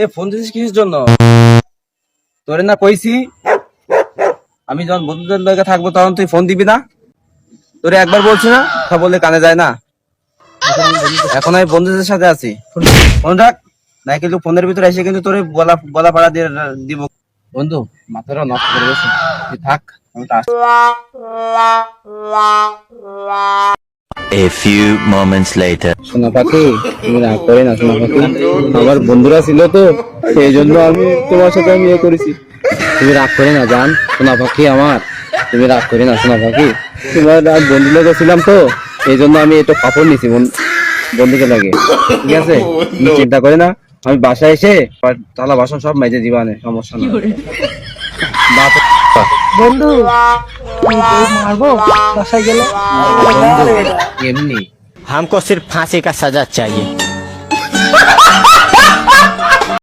এ phone দিছিস কিসের জন্য? তোরে না কইছি আমি যখন বন্ধুদের লগে থাকবো তখন তুই ফোন দিবি না। তোরে একবার বলছি না, কথা বললে কানে যায় না। এখন আমি বন্ধুদের সাথে আছি, ফোন রাখ। নাই কিন্তু ফোনের ভিতরে এসে কিন্তু তোরে গলা গলা পাড়া দিয়ে দিব। বন্ধু মাথাটা নষ্ট করে গেছে, তুই থাক, আমি তো আসছি। A few moments later. সোনা পাখি, তুমি রাগ করে না সোনা পাখি, আমার বন্ধুরা ছিল তো সেই জন্য আমি তোমার সাথে আমি করেছি। তুমি রাগ করে না জান, সোনা পাখি আমার, তুমি রাগ করে না সোনা পাখি। তোমার রাগ বন্ধু লোক ছিলাম তো এই জন্য আমি একটু কাপড় নিছি বন্ধুকে লাগে, ঠিক আছে? তুমি চিন্তা করে না, আমি বাসায় এসে থালা বাসন সব মেজে দিবানে, সমস্যা না। বন্ধু মারবো বাসায় গেলে? এমনি हमको सिर्फ फांसी का सजा चाहिए।